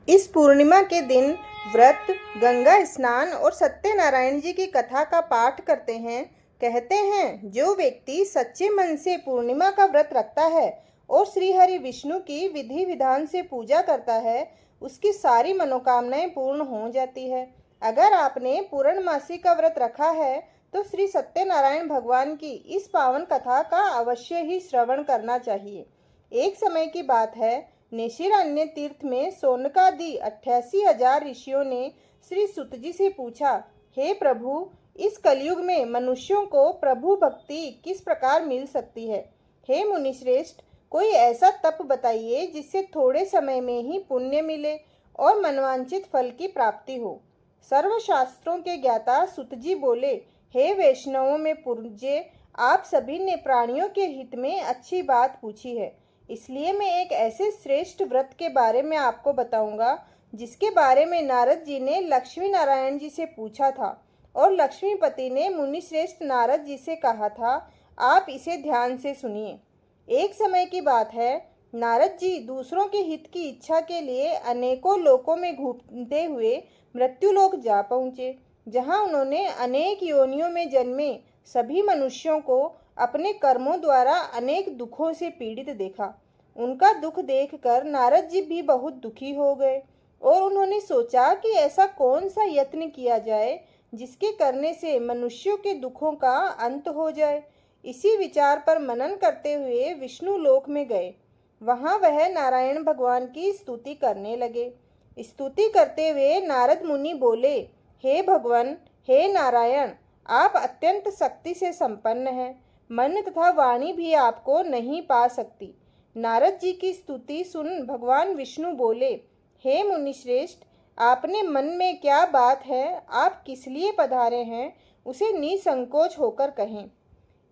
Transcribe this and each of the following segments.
इस पूर्णिमा के दिन व्रत, गंगा स्नान और सत्यनारायण जी की कथा का पाठ करते हैं। कहते हैं, जो व्यक्ति सच्चे मन से पूर्णिमा का व्रत रखता है और श्री हरि विष्णु की विधि विधान से पूजा करता है, उसकी सारी मनोकामनाएं पूर्ण हो जाती है। अगर आपने पूर्णमासी का व्रत रखा है तो श्री सत्यनारायण भगवान की इस पावन कथा का अवश्य ही श्रवण करना चाहिए। एक समय की बात है, नेशिरान्य तीर्थ में सोनकादि 88,000 ऋषियों ने श्री सुत जी से पूछा, हे प्रभु, इस कलयुग में मनुष्यों को प्रभु भक्ति किस प्रकार मिल सकती है। हे मुनिश्रेष्ठ, कोई ऐसा तप बताइए जिससे थोड़े समय में ही पुण्य मिले और मनवांचित फल की प्राप्ति हो। सर्वशास्त्रों के ज्ञाता सुत जी बोले, हे वैष्णवों में पूज्य, आप सभी ने प्राणियों के हित में अच्छी बात पूछी है, इसलिए मैं एक ऐसे श्रेष्ठ व्रत के बारे में आपको बताऊंगा जिसके बारे में नारद जी ने लक्ष्मी नारायण जी से पूछा था और लक्ष्मीपति ने मुनिश्रेष्ठ नारद जी से कहा था, आप इसे ध्यान से सुनिए। एक समय की बात है, नारद जी दूसरों के हित की इच्छा के लिए अनेकों लोकों में घूमते हुए मृत्युलोक जा पहुँचे, जहाँ उन्होंने अनेक योनियों में जन्मे सभी मनुष्यों को अपने कर्मों द्वारा अनेक दुखों से पीड़ित देखा। उनका दुख देखकर नारद जी भी बहुत दुखी हो गए और उन्होंने सोचा कि ऐसा कौन सा यत्न किया जाए जिसके करने से मनुष्यों के दुखों का अंत हो जाए। इसी विचार पर मनन करते हुए विष्णु लोक में गए। वहां वह नारायण भगवान की स्तुति करने लगे। स्तुति करते हुए नारद मुनि बोले, हे भगवान, हे नारायण, आप अत्यंत शक्ति से संपन्न हैं। मन तथा वाणी भी आपको नहीं पा सकती। नारद जी की स्तुति सुन भगवान विष्णु बोले, हे मुनिश्रेष्ठ, आपने मन में क्या बात है, आप किस लिए पधारे हैं, उसे निसंकोच होकर कहें।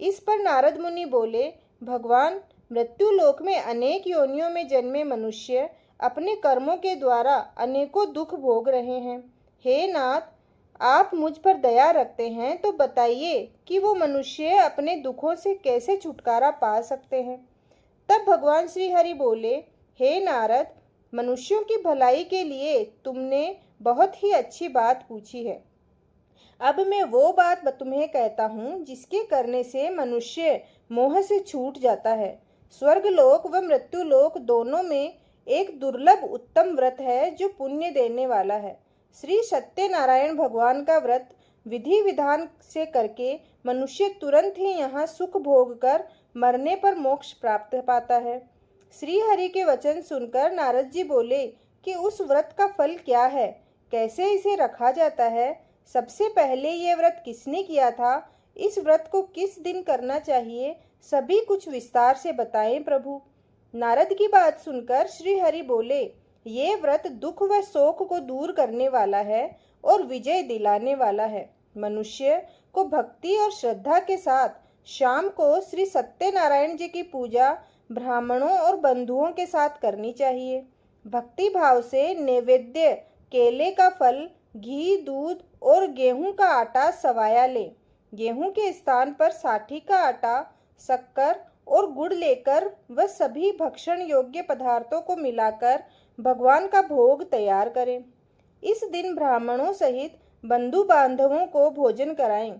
इस पर नारद मुनि बोले, भगवान, मृत्यु लोक में अनेक योनियों में जन्मे मनुष्य अपने कर्मों के द्वारा अनेकों दुख भोग रहे हैं। हे नाथ, आप मुझ पर दया रखते हैं तो बताइए कि वो मनुष्य अपने दुखों से कैसे छुटकारा पा सकते हैं। तब भगवान श्री हरि बोले, हे नारद, मनुष्यों की भलाई के लिए तुमने बहुत ही अच्छी बात पूछी है। अब मैं वो बात तुम्हें कहता हूँ जिसके करने से मनुष्य मोह से छूट जाता है। स्वर्गलोक व मृत्युलोक दोनों में एक दुर्लभ उत्तम व्रत है जो पुण्य देने वाला है। श्री सत्यनारायण भगवान का व्रत विधि विधान से करके मनुष्य तुरंत ही यहाँ सुख भोग कर मरने पर मोक्ष प्राप्त पाता है। श्री हरि के वचन सुनकर नारद जी बोले कि उस व्रत का फल क्या है, कैसे इसे रखा जाता है, सबसे पहले ये व्रत किसने किया था, इस व्रत को किस दिन करना चाहिए, सभी कुछ विस्तार से बताएं प्रभु। नारद की बात सुनकर श्री हरि बोले, ये व्रत दुख व शोक को दूर करने वाला है और विजय दिलाने वाला है। मनुष्य को भक्ति और श्रद्धा के साथ शाम को श्री सत्यनारायण जी की पूजा ब्राह्मणों और बंधुओं के साथ करनी चाहिए। भक्ति भाव से नैवेद्य केले का फल, घी, दूध और गेहूं का आटा सवाया ले। गेहूं के स्थान पर साठी का आटा, शक्कर और गुड़ लेकर वह सभी भक्षण योग्य पदार्थों को मिलाकर भगवान का भोग तैयार करें। इस दिन ब्राह्मणों सहित बंधु बांधवों को भोजन कराएं।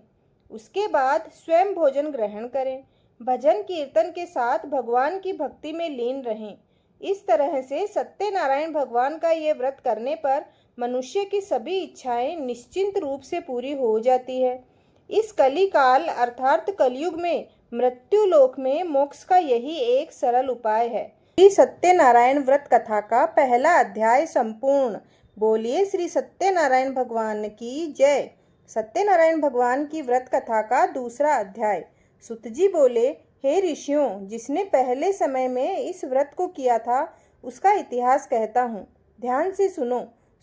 उसके बाद स्वयं भोजन ग्रहण करें। भजन कीर्तन के साथ भगवान की भक्ति में लीन रहें। इस तरह से सत्यनारायण भगवान का ये व्रत करने पर मनुष्य की सभी इच्छाएं निश्चिंत रूप से पूरी हो जाती है। इस कली काल अर्थात कलयुग में मृत्यु लोक में मोक्ष का यही एक सरल उपाय है। श्री सत्यनारायण व्रत कथा का पहला अध्याय संपूर्ण। बोलिए श्री सत्यनारायण भगवान की जय। सत्यनारायण भगवान की व्रत कथा का दूसरा अध्याय। सुत जी बोले, हे ऋषियों, जिसने पहले समय में इस व्रत को किया था उसका इतिहास कहता हूँ, ध्यान से सुनो।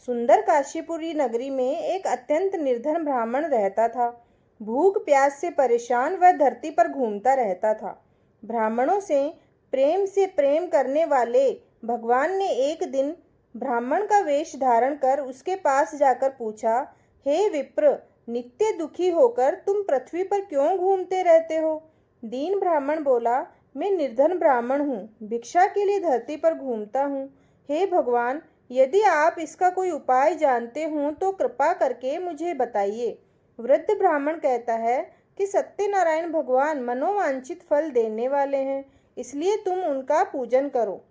सुंदर काशीपुरी नगरी में एक अत्यंत निर्धन ब्राह्मण रहता था। भूख प्यास से परेशान वह धरती पर घूमता रहता था। ब्राह्मणों से प्रेम करने वाले भगवान ने एक दिन ब्राह्मण का वेश धारण कर उसके पास जाकर पूछा, हे विप्र, नित्य दुखी होकर तुम पृथ्वी पर क्यों घूमते रहते हो। दीन ब्राह्मण बोला, मैं निर्धन ब्राह्मण हूँ, भिक्षा के लिए धरती पर घूमता हूँ। हे भगवान, यदि आप इसका कोई उपाय जानते हो तो कृपा करके मुझे बताइए। वृद्ध ब्राह्मण कहता है कि सत्यनारायण भगवान मनोवांछित फल देने वाले हैं, इसलिए तुम उनका पूजन करो।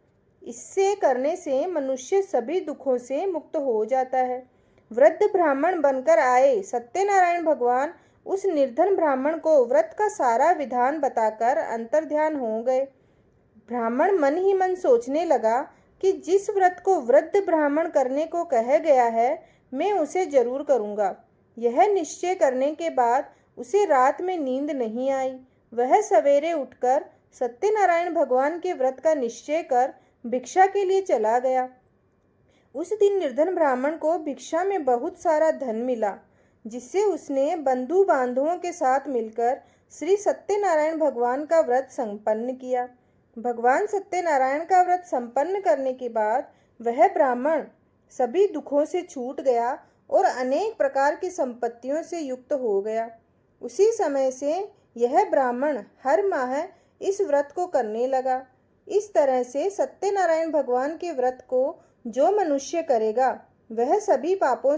इससे करने से मनुष्य सभी दुखों से मुक्त हो जाता है। वृद्ध ब्राह्मण बनकर आए सत्यनारायण भगवान उस निर्धन ब्राह्मण को व्रत का सारा विधान बताकर अंतर्ध्यान हो गए। ब्राह्मण मन ही मन सोचने लगा कि जिस व्रत को वृद्ध ब्राह्मण करने को कहा गया है, मैं उसे जरूर करूँगा। यह निश्चय करने के बाद उसे रात में नींद नहीं आई। वह सवेरे उठकर सत्यनारायण भगवान के व्रत का निश्चय कर भिक्षा के लिए चला गया। उस दिन निर्धन ब्राह्मण को भिक्षा में बहुत सारा धन मिला, जिससे उसने बंधु बांधवों के साथ मिलकर श्री सत्यनारायण भगवान का व्रत संपन्न किया। भगवान सत्यनारायण का व्रत संपन्न करने के बाद वह ब्राह्मण सभी दुखों से छूट गया और अनेक प्रकार की संपत्तियों से युक्त हो गया। उसी समय से यह ब्राह्मण हर माह इस व्रत को करने लगा। इस तरह से सत्यनारायण भगवान के व्रत को जो मनुष्य करेगा वह सभी पापों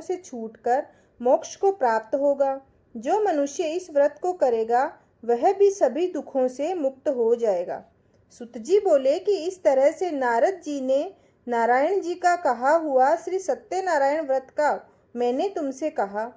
से छूटकर मोक्ष को प्राप्त होगा। जो मनुष्य इस व्रत को करेगा वह भी सभी दुखों से मुक्त हो जाएगा। सुत जी बोले कि इस तरह से नारद जी ने नारायण जी का कहा हुआ श्री सत्यनारायण व्रत का मैंने तुमसे कहा।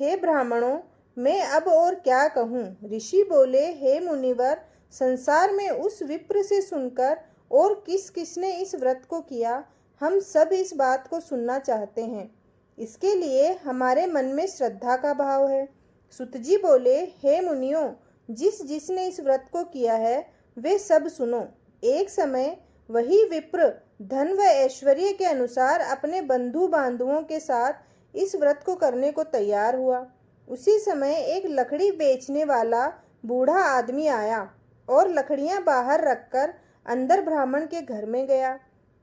हे ब्राह्मणों, मैं अब और क्या कहूँ। ऋषि बोले, हे मुनिवर, संसार में उस विप्र से सुनकर और किस किसने इस व्रत को किया, हम सब इस बात को सुनना चाहते हैं। इसके लिए हमारे मन में श्रद्धा का भाव है। सुत जी बोले, हे मुनियों, जिसने इस व्रत को किया है वे सब सुनो। एक समय वही विप्र धन व ऐश्वर्य के अनुसार अपने बंधु बांधवों के साथ इस व्रत को करने को तैयार हुआ। उसी समय एक लकड़ी बेचने वाला बूढ़ा आदमी आया और लकड़ियां बाहर रखकर अंदर ब्राह्मण के घर में गया।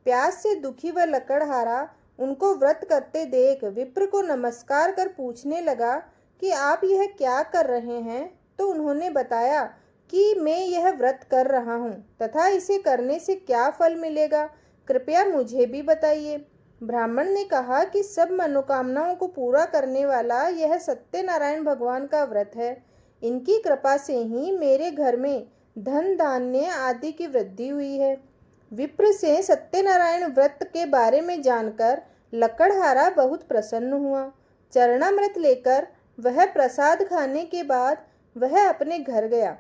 प्यास से दुखी व लकड़हारा उनको व्रत करते देख विप्र को नमस्कार कर पूछने लगा कि आप यह क्या कर रहे हैं। तो उन्होंने बताया कि मैं यह व्रत कर रहा हूँ तथा इसे करने से क्या फल मिलेगा, कृपया मुझे भी बताइए। ब्राह्मण ने कहा कि सब मनोकामनाओं को पूरा करने वाला यह सत्यनारायण भगवान का व्रत है। इनकी कृपा से ही मेरे घर में धन धान्य आदि की वृद्धि हुई है। विप्र से सत्यनारायण व्रत के बारे में जानकर लकड़हारा बहुत प्रसन्न हुआ। चरणामृत लेकर वह प्रसाद खाने के बाद वह अपने घर गया।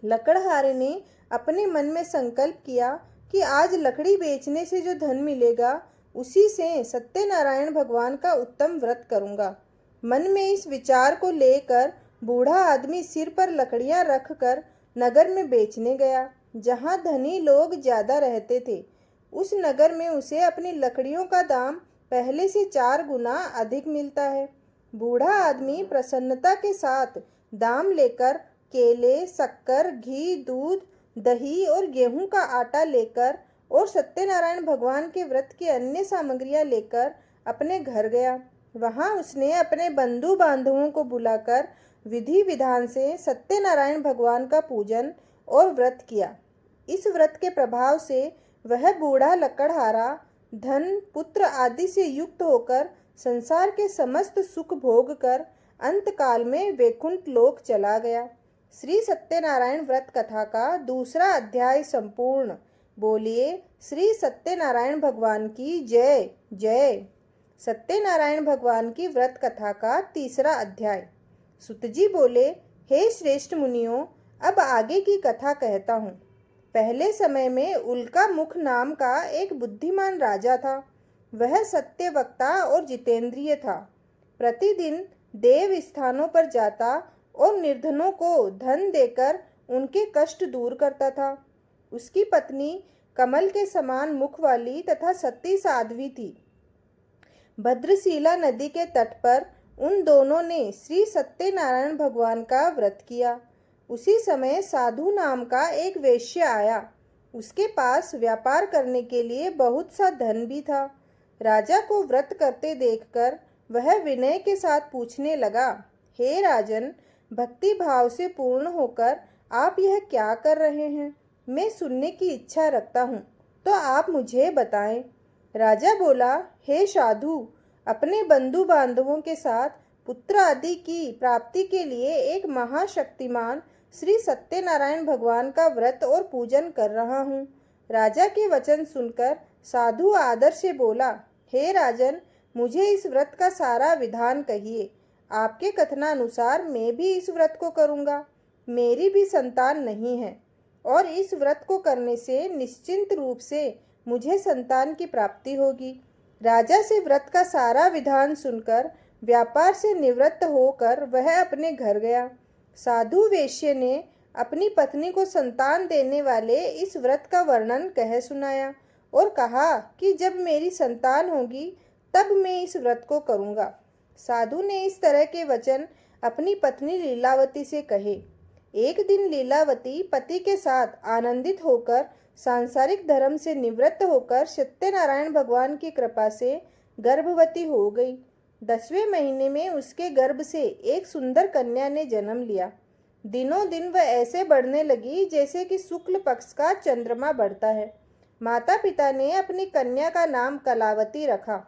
लकड़हारे ने अपने मन में संकल्प किया कि आज लकड़ी बेचने से जो धन मिलेगा उसी से सत्यनारायण भगवान का उत्तम व्रत करूंगा। मन में इस विचार को लेकर बूढ़ा आदमी सिर पर लकड़ियां रखकर नगर में बेचने गया, जहां धनी लोग ज्यादा रहते थे। उस नगर में उसे अपनी लकड़ियों का दाम पहले से 4 गुना अधिक मिलता है। बूढ़ा आदमी प्रसन्नता के साथ दाम लेकर केले, शक्कर, घी, दूध, दही और गेहूं का आटा लेकर और सत्यनारायण भगवान के व्रत की अन्य सामग्रियां लेकर अपने घर गया। वहां उसने अपने बंधु बांधवों को बुलाकर विधि विधान से सत्यनारायण भगवान का पूजन और व्रत किया। इस व्रत के प्रभाव से वह बूढ़ा लकड़हारा धन, पुत्र आदि से युक्त होकर संसार के समस्त सुख भोग कर अंतकाल में वैकुंठ लोक चला गया। श्री सत्यनारायण व्रत कथा का दूसरा अध्याय संपूर्ण। बोलिए श्री सत्यनारायण भगवान की जय जय। सत्यनारायण भगवान की व्रत कथा का तीसरा अध्याय। सुत जी बोले, हे श्रेष्ठ मुनियों, अब आगे की कथा कहता हूँ। पहले समय में उल्का मुख नाम का एक बुद्धिमान राजा था। वह सत्यवक्ता और जितेंद्रिय था। प्रतिदिन देव स्थानों पर जाता और निर्धनों को धन देकर उनके कष्ट दूर करता था। उसकी पत्नी कमल के समान मुख वाली तथा सती साध्वी थी। भद्रशिला नदी के तट पर उन दोनों ने श्री सत्यनारायण भगवान का व्रत किया। उसी समय साधु नाम का एक वैश्य आया। उसके पास व्यापार करने के लिए बहुत सा धन भी था। राजा को व्रत करते देखकर वह विनय के साथ पूछने लगा, हे राजन, भक्ति भाव से पूर्ण होकर आप यह क्या कर रहे हैं? मैं सुनने की इच्छा रखता हूँ, तो आप मुझे बताएं। राजा बोला, हे साधु, अपने बंधु बांधवों के साथ पुत्र आदि की प्राप्ति के लिए एक महाशक्तिमान श्री सत्यनारायण भगवान का व्रत और पूजन कर रहा हूँ। राजा के वचन सुनकर साधु आदर से बोला, हे राजन, मुझे इस व्रत का सारा विधान कहिए। आपके कथनानुसार मैं भी इस व्रत को करूँगा। मेरी भी संतान नहीं है और इस व्रत को करने से निश्चिंत रूप से मुझे संतान की प्राप्ति होगी। राजा से व्रत का सारा विधान सुनकर व्यापार से निवृत्त होकर वह अपने घर गया। साधु वेश्य ने अपनी पत्नी को संतान देने वाले इस व्रत का वर्णन कह सुनाया और कहा कि जब मेरी संतान होगी तब मैं इस व्रत को करूँगा। साधु ने इस तरह के वचन अपनी पत्नी लीलावती से कहे। एक दिन लीलावती पति के साथ आनंदित होकर सांसारिक धर्म से निवृत्त होकर सत्यनारायण भगवान की कृपा से गर्भवती हो गई। 10वें महीने में उसके गर्भ से एक सुंदर कन्या ने जन्म लिया। दिनों दिन वह ऐसे बढ़ने लगी जैसे कि शुक्ल पक्ष का चंद्रमा बढ़ता है। माता पिता ने अपनी कन्या का नाम कलावती रखा।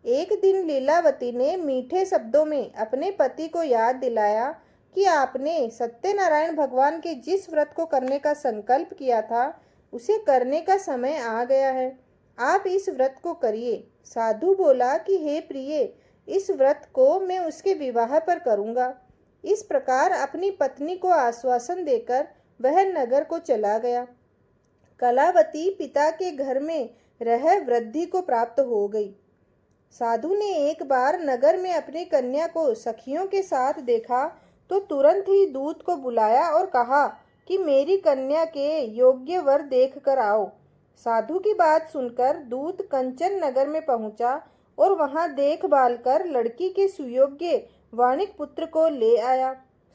एक दिन लीलावती ने मीठे शब्दों में अपने पति को याद दिलाया कि आपने सत्यनारायण भगवान के जिस व्रत को करने का संकल्प किया था उसे करने का समय आ गया है। आप इस व्रत को करिए। साधु बोला कि हे प्रिय, इस व्रत को मैं उसके विवाह पर करूँगा। इस प्रकार अपनी पत्नी को आश्वासन देकर वह नगर को चला गया। कलावती पिता के घर में रह वृद्धि को प्राप्त हो गई। साधु ने एक बार नगर में अपनी कन्या को सखियों के साथ देखा तो तुरंत ही दूत को बुलाया और कहा कि मेरी कन्या के योग्य वर देख कर आओ। साधु की बात सुनकर दूत कंचन नगर में पहुंचा और वहां देखभाल कर लड़की के सुयोग्य वाणिक पुत्र को ले आया।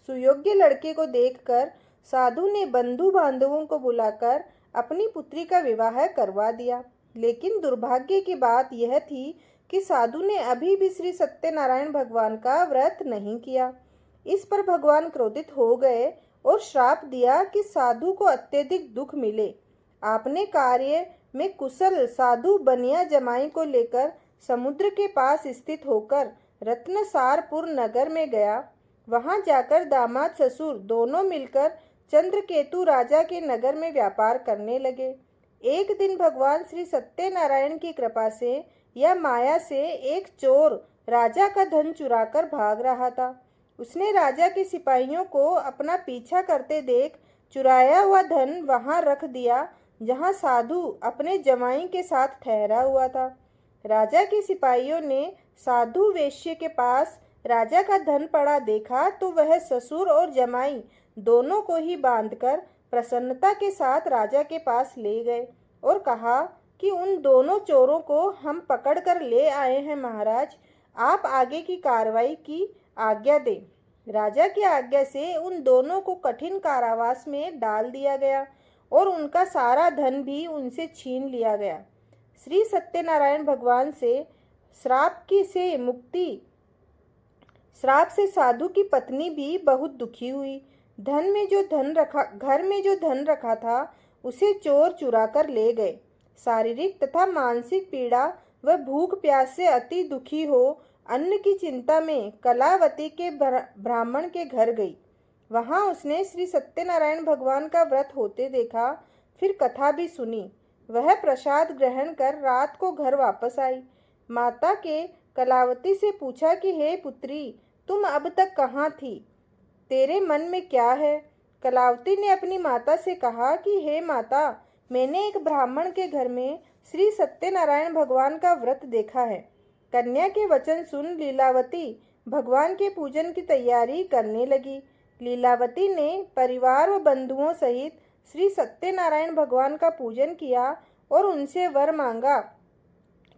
सुयोग्य लड़के को देखकर साधु ने बंधु बांधवों को बुलाकर अपनी पुत्री का विवाह करवा दिया। लेकिन दुर्भाग्य की बात यह थी कि साधु ने अभी भी श्री सत्यनारायण भगवान का व्रत नहीं किया। इस पर भगवान क्रोधित हो गए और श्राप दिया कि साधु को अत्यधिक दुख मिले। आपने कार्य में कुशल साधु बनिया जमाई को लेकर समुद्र के पास स्थित होकर रत्नसारपुर नगर में गया। वहां जाकर दामाद ससुर दोनों मिलकर चंद्रकेतु राजा के नगर में व्यापार करने लगे। एक दिन भगवान श्री सत्यनारायण की कृपा से या माया से एक चोर राजा का धन चुराकर भाग रहा था। उसने राजा के सिपाहियों को अपना पीछा करते देख चुराया हुआ धन वहां रख दिया जहां साधु अपने जमाई के साथ ठहरा हुआ था। राजा के सिपाहियों ने साधु वेश्य के पास राजा का धन पड़ा देखा तो वह ससुर और जमाई दोनों को ही बांधकर प्रसन्नता के साथ राजा के पास ले गए और कहा कि उन दोनों चोरों को हम पकड़कर ले आए हैं महाराज, आप आगे की कार्रवाई की आज्ञा दें। राजा की आज्ञा से उन दोनों को कठिन कारावास में डाल दिया गया और उनका सारा धन भी उनसे छीन लिया गया। श्री सत्यनारायण भगवान से श्राप से साधु की पत्नी भी बहुत दुखी हुई। घर में जो धन रखा था उसे चोर चुरा कर ले गए। शारीरिक तथा मानसिक पीड़ा व भूख प्यास से अति दुखी हो अन्न की चिंता में कलावती के ब्राह्मण के घर गई। वहां उसने श्री सत्यनारायण भगवान का व्रत होते देखा, फिर कथा भी सुनी। वह प्रसाद ग्रहण कर रात को घर वापस आई। माता के कलावती से पूछा कि हे पुत्री, तुम अब तक कहाँ थी? तेरे मन में क्या है? कलावती ने अपनी माता से कहा कि हे माता, मैंने एक ब्राह्मण के घर में श्री सत्यनारायण भगवान का व्रत देखा है। कन्या के वचन सुन लीलावती भगवान के पूजन की तैयारी करने लगी। लीलावती ने परिवार व बंधुओं सहित श्री सत्यनारायण भगवान का पूजन किया और उनसे वर मांगा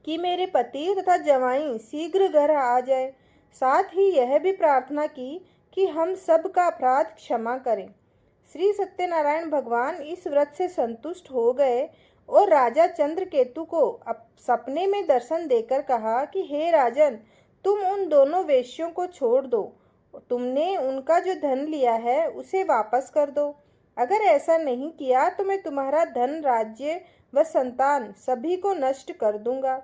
कि मेरे पति तथा जवाई शीघ्र घर आ जाए। साथ ही यह भी प्रार्थना की कि हम सब का अपराध क्षमा करें। श्री सत्यनारायण भगवान इस व्रत से संतुष्ट हो गए और राजा चंद्रकेतु को सपने में दर्शन देकर कहा कि हे राजन, तुम उन दोनों वेश्यों को छोड़ दो। तुमने उनका जो धन लिया है उसे वापस कर दो। अगर ऐसा नहीं किया तो मैं तुम्हारा धन, राज्य व संतान सभी को नष्ट कर दूंगा।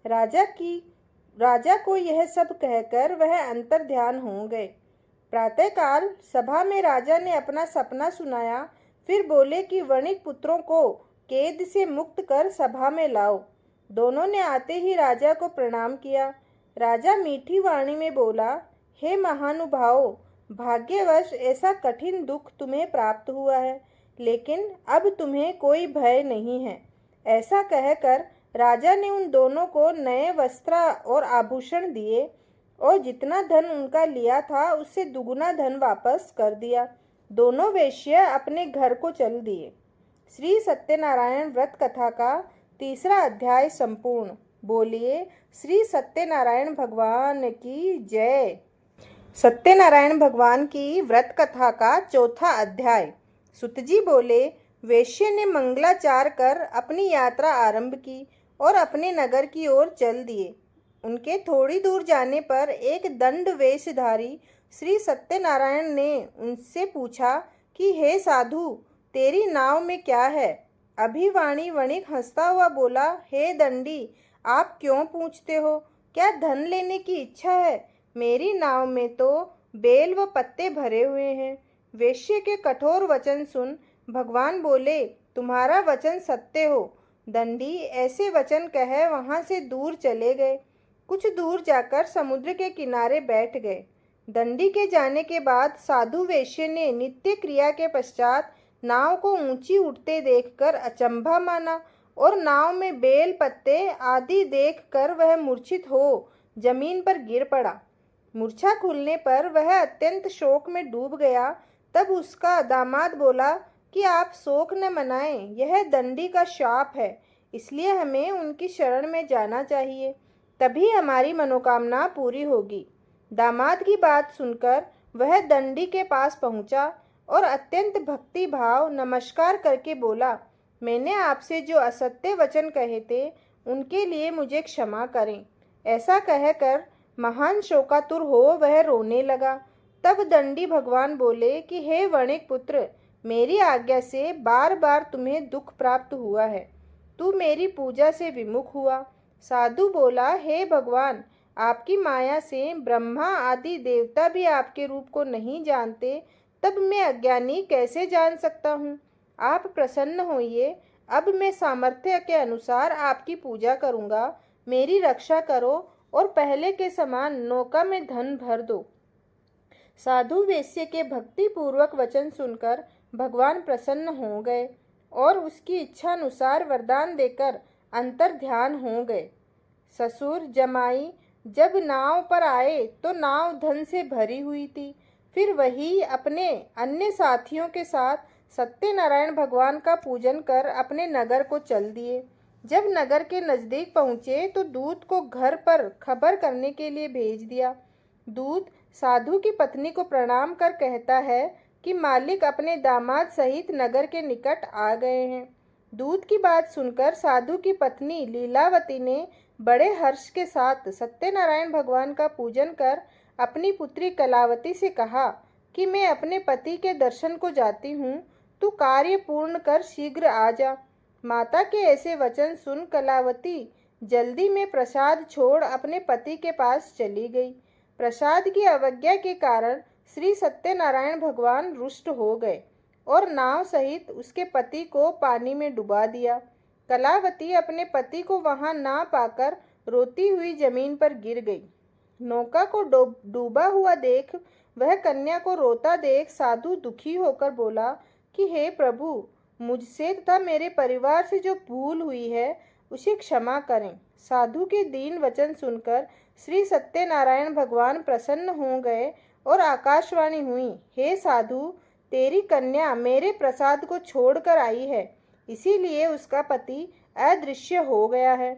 राजा को यह सब कहकर वह अंतर ध्यान हो गए। प्रातःकाल सभा में राजा ने अपना सपना सुनाया। फिर बोले कि वणिक पुत्रों को कैद से मुक्त कर सभा में लाओ। दोनों ने आते ही राजा को प्रणाम किया। राजा मीठी वाणी में बोला, हे महानुभावों, भाग्यवश ऐसा कठिन दुख तुम्हें प्राप्त हुआ है, लेकिन अब तुम्हें कोई भय नहीं है। ऐसा कहकर राजा ने उन दोनों को नए वस्त्र और आभूषण दिए और जितना धन उनका लिया था उससे दुगुना धन वापस कर दिया। दोनों वेश्या अपने घर को चल दिए। श्री सत्यनारायण व्रत कथा का 3रा अध्याय संपूर्ण। बोलिए श्री सत्यनारायण भगवान की जय। सत्यनारायण भगवान की व्रत कथा का 4था अध्याय। सुतजी बोले, वेश्य ने मंगलाचार कर अपनी यात्रा आरंभ की और अपने नगर की ओर चल दिए। उनके थोड़ी दूर जाने पर एक दंड वेशधारी श्री सत्यनारायण ने उनसे पूछा कि हे साधु, तेरी नाव में क्या है? अभिवाणी वणिक हंसता हुआ बोला, हे दंडी, आप क्यों पूछते हो? क्या धन लेने की इच्छा है? मेरी नाव में तो बेल व पत्ते भरे हुए हैं। वेश्य के कठोर वचन सुन भगवान बोले, तुम्हारा वचन सत्य हो। दंडी ऐसे वचन कह वहां से दूर चले गए। कुछ दूर जाकर समुद्र के किनारे बैठ गए। दंडी के जाने के बाद साधु वेश्य ने नित्य क्रिया के पश्चात नाव को ऊंची उठते देखकर अचंभा माना और नाव में बेल पत्ते आदि देखकर वह मूर्छित हो जमीन पर गिर पड़ा। मूर्छा खुलने पर वह अत्यंत शोक में डूब गया। तब उसका दामाद बोला कि आप शोक न मनाएं, यह दंडी का शाप है, इसलिए हमें उनकी शरण में जाना चाहिए, तभी हमारी मनोकामना पूरी होगी। दामाद की बात सुनकर वह दंडी के पास पहुंचा और अत्यंत भक्ति भाव नमस्कार करके बोला, मैंने आपसे जो असत्य वचन कहे थे उनके लिए मुझे क्षमा करें। ऐसा कहकर महान शोकातुर हो वह रोने लगा। तब दंडी भगवान बोले कि हे वणिक पुत्र, मेरी आज्ञा से बार बार तुम्हें दुख प्राप्त हुआ है। तू मेरी पूजा से विमुख हुआ। साधु बोला, हे भगवान, आपकी माया से ब्रह्मा आदि देवता भी आपके रूप को नहीं जानते, तब मैं अज्ञानी कैसे जान सकता हूँ? आप प्रसन्न होइए। अब मैं सामर्थ्य के अनुसार आपकी पूजा करूँगा। मेरी रक्षा करो और पहले के समान नौका में धन भर दो। साधु वेश्य के भक्ति पूर्वक वचन सुनकर भगवान प्रसन्न हो गए और उसकी इच्छा अनुसार वरदान देकर अंतर ध्यान हो गए। ससुर जमाई जब नाव पर आए तो नाव धन से भरी हुई थी। फिर वही अपने अन्य साथियों के साथ सत्यनारायण भगवान का पूजन कर अपने नगर को चल दिए। जब नगर के नजदीक पहुँचे तो दूत को घर पर खबर करने के लिए भेज दिया। दूत साधु की पत्नी को प्रणाम कर कहता है कि मालिक अपने दामाद सहित नगर के निकट आ गए हैं। दूत की बात सुनकर साधु की पत्नी लीलावती ने बड़े हर्ष के साथ सत्यनारायण भगवान का पूजन कर अपनी पुत्री कलावती से कहा कि मैं अपने पति के दर्शन को जाती हूँ, तू कार्य पूर्ण कर शीघ्र आ जा। माता के ऐसे वचन सुन कलावती जल्दी में प्रसाद छोड़ अपने पति के पास चली गई। प्रसाद की अवज्ञा के कारण श्री सत्यनारायण भगवान रुष्ट हो गए और नाव सहित उसके पति को पानी में डुबा दिया। कलावती अपने पति को वहां ना पाकर रोती हुई जमीन पर गिर गई। नौका को डूबा हुआ देख वह कन्या को रोता देख साधु दुखी होकर बोला कि हे प्रभु, मुझसे तथा मेरे परिवार से जो भूल हुई है उसे क्षमा करें। साधु के दीन वचन सुनकर श्री सत्यनारायण भगवान प्रसन्न हो गए और आकाशवाणी हुई, हे साधु, तेरी कन्या मेरे प्रसाद को छोड़कर आई है, इसीलिए उसका पति अदृश्य हो गया है।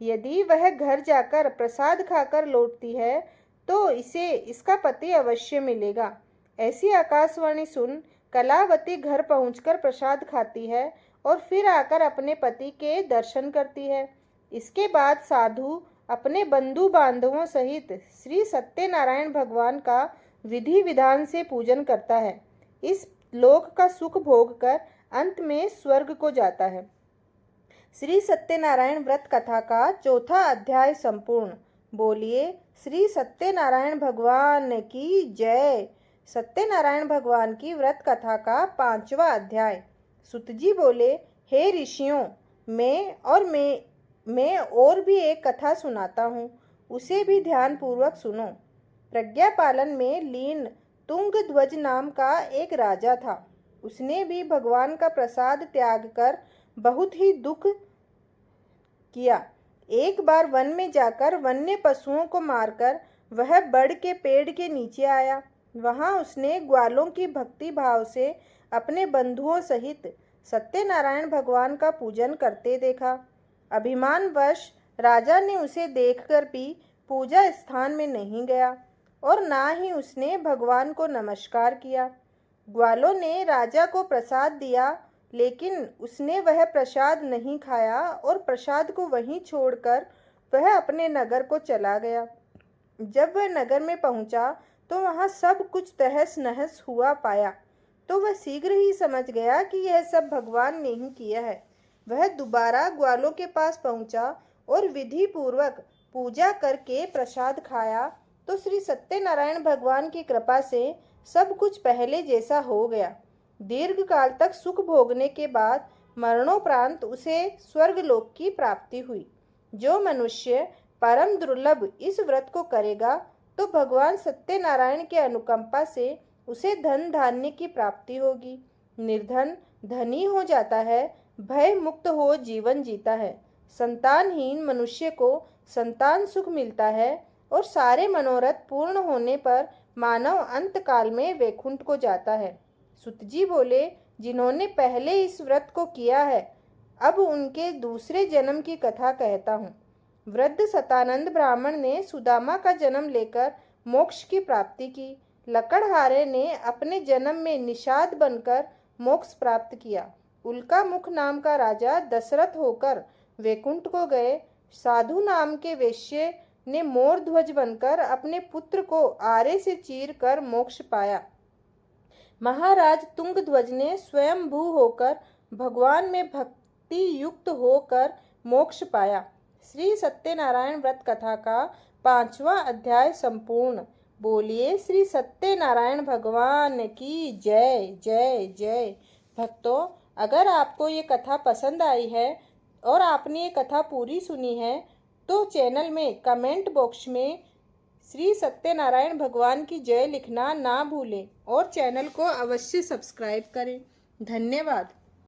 यदि वह घर जाकर प्रसाद खाकर लौटती है तो इसे इसका पति अवश्य मिलेगा। ऐसी आकाशवाणी सुन कलावती घर पहुंचकर प्रसाद खाती है और फिर आकर अपने पति के दर्शन करती है। इसके बाद साधु अपने बंधु बांधवों सहित श्री सत्यनारायण भगवान का विधि विधान से पूजन करता है। इस लोक का सुख भोग कर अंत में स्वर्ग को जाता है। श्री सत्यनारायण व्रत कथा का चौथा अध्याय संपूर्ण। बोलिए श्री सत्यनारायण भगवान की जय। सत्यनारायण भगवान की व्रत कथा का 5वां अध्याय। सुत जी बोले, हे ऋषियों, मैं और भी एक कथा सुनाता हूँ, उसे भी ध्यान पूर्वक सुनो। प्रज्ञा पालन में लीन तुंगध्वज नाम का एक राजा था। उसने भी भगवान का प्रसाद त्याग कर बहुत ही दुख किया। एक बार वन में जाकर वन्य पशुओं को मारकर वह बड़ के पेड़ के नीचे आया। वहां उसने ग्वालों की भक्ति भाव से अपने बंधुओं सहित सत्यनारायण भगवान का पूजन करते देखा। अभिमानवश राजा ने उसे देखकर भी पूजा स्थान में नहीं गया और ना ही उसने भगवान को नमस्कार किया। ग्वालों ने राजा को प्रसाद दिया, लेकिन उसने वह प्रसाद नहीं खाया और प्रसाद को वहीं छोड़कर वह अपने नगर को चला गया। जब वह नगर में पहुंचा तो वहां सब कुछ तहस नहस हुआ पाया, तो वह शीघ्र ही समझ गया कि यह सब भगवान ने ही किया है। वह दोबारा ग्वालों के पास पहुंचा और विधि पूर्वक पूजा करके प्रसाद खाया तो श्री सत्यनारायण भगवान की कृपा से सब कुछ पहले जैसा हो गया। दीर्घ काल तक सुख भोगने के बाद मरणोपरांत उसे स्वर्गलोक की प्राप्ति हुई। जो मनुष्य परम दुर्लभ इस व्रत को करेगा तो भगवान सत्यनारायण के अनुकंपा से उसे धन धान्य की प्राप्ति होगी। निर्धन धनी हो जाता है, भय मुक्त हो जीवन जीता है। संतानहीन मनुष्य को संतान सुख मिलता है और सारे मनोरथ पूर्ण होने पर मानव अंत काल में वैकुंठ को जाता है। सुत जी बोले, जिन्होंने पहले इस व्रत को किया है, अब उनके दूसरे जन्म की कथा कहता हूँ। वृद्ध सतानंद ब्राह्मण ने सुदामा का जन्म लेकर मोक्ष की प्राप्ति की। लकड़हारे ने अपने जन्म में निषाद बनकर मोक्ष प्राप्त किया। उल्का मुख नाम का राजा दशरथ होकर वैकुंठ को गए। साधु नाम के वैश्य ने मोर ध्वज बनकर अपने पुत्र को आरे से चीर कर मोक्ष पाया। महाराज तुंगध्वज ने स्वयं भू होकर भगवान में भक्ति युक्त होकर मोक्ष पाया। श्री सत्यनारायण व्रत कथा का 5वां अध्याय संपूर्ण। बोलिए श्री सत्यनारायण भगवान की जय जय जय। भक्तों, अगर आपको ये कथा पसंद आई है और आपने ये कथा पूरी सुनी है तो चैनल में कमेंट बॉक्स में श्री सत्यनारायण भगवान की जय लिखना ना भूलें और चैनल को अवश्य सब्सक्राइब करें। धन्यवाद।